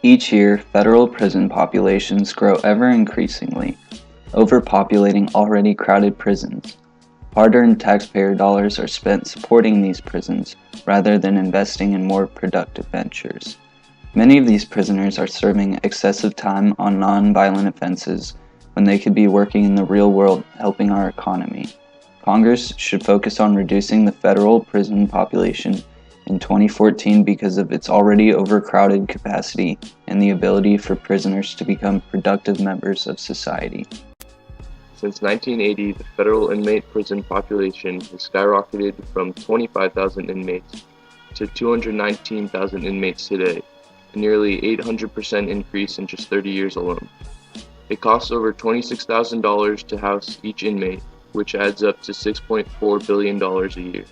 Each year, federal prison populations grow ever increasingly, overpopulating already crowded prisons. Hard-earned taxpayer dollars are spent supporting these prisons rather than investing in more productive ventures. Many of these prisoners are serving excessive time on non-violent offenses when they could be working in the real world helping our economy. Congress should focus on reducing the federal prison population in 2014 because of its already overcrowded capacity and the ability for prisoners to become productive members of society. Since 1980, the federal inmate prison population has skyrocketed from 25,000 inmates to 219,000 inmates today, a nearly 800% increase in just 30 years alone. It costs over $26,000 to house each inmate, which adds up to $6.4 billion a year.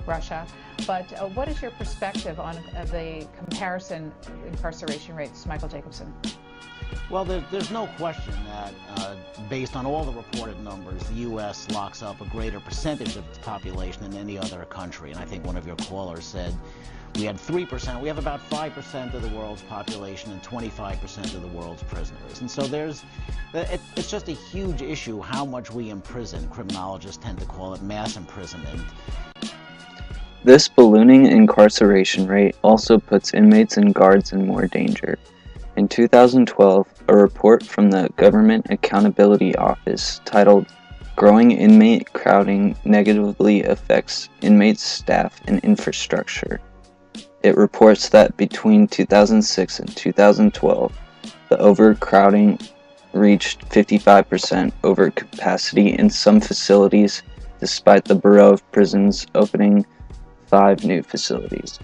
Russia, but what is your perspective on the comparison incarceration rates, Michael Jacobson? Well, there's no question that based on all the reported numbers, the U.S. locks up a greater percentage of its population than any other country. And I think one of your callers said we had 3%. We have about 5% of the world's population and 25% of the world's prisoners. And so it's just a huge issue how much we imprison. Criminologists tend to call it mass imprisonment. This ballooning incarceration rate also puts inmates and guards in more danger. In 2012, a report from the Government Accountability Office titled "Growing Inmate Crowding Negatively Affects Inmates, Staff, and Infrastructure." It reports that between 2006 and 2012, the overcrowding reached 55% overcapacity in some facilities, despite the Bureau of Prisons opening 5 new facilities.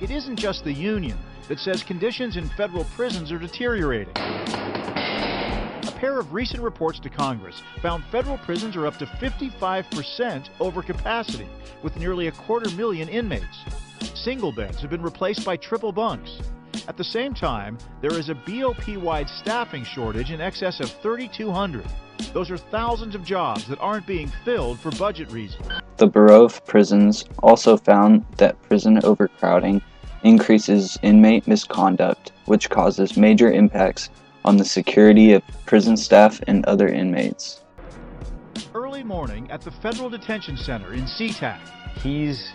It isn't just the union that says conditions in federal prisons are deteriorating. A pair of recent reports to Congress found federal prisons are up to 55% over capacity, with nearly 250,000 inmates. Single beds have been replaced by triple bunks. At the same time, there is a BOP-wide staffing shortage in excess of 3,200. Those are thousands of jobs that aren't being filled for budget reasons. The Bureau of Prisons also found that prison overcrowding increases inmate misconduct, which causes major impacts on the security of prison staff and other inmates. Early morning at the Federal Detention Center in SeaTac. He's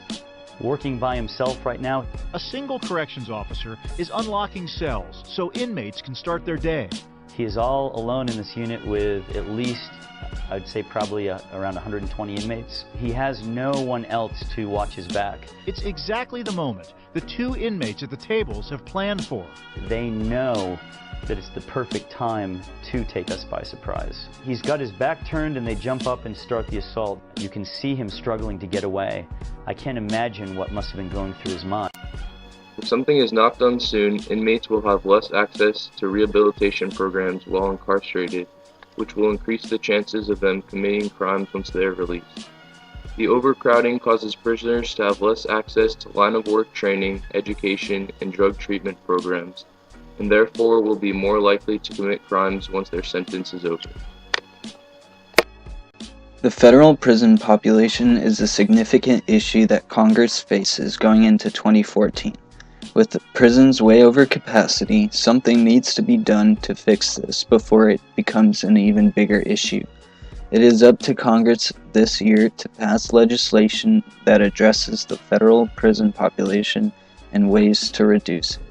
working by himself right now. A single corrections officer is unlocking cells so inmates can start their day. He is all alone in this unit with at least, I'd say probably around 120 inmates. He has no one else to watch his back. It's exactly the moment the 2 inmates at the tables have planned for. They know that it's the perfect time to take us by surprise. He's got his back turned and they jump up and start the assault. You can see him struggling to get away. I can't imagine what must have been going through his mind. If something is not done soon, inmates will have less access to rehabilitation programs while incarcerated, which will increase the chances of them committing crimes once they are released. The overcrowding causes prisoners to have less access to line-of-work training, education, and drug treatment programs, and therefore will be more likely to commit crimes once their sentence is over. The federal prison population is a significant issue that Congress faces going into 2014. With the prisons way over capacity, something needs to be done to fix this before it becomes an even bigger issue. It is up to Congress this year to pass legislation that addresses the federal prison population and ways to reduce it.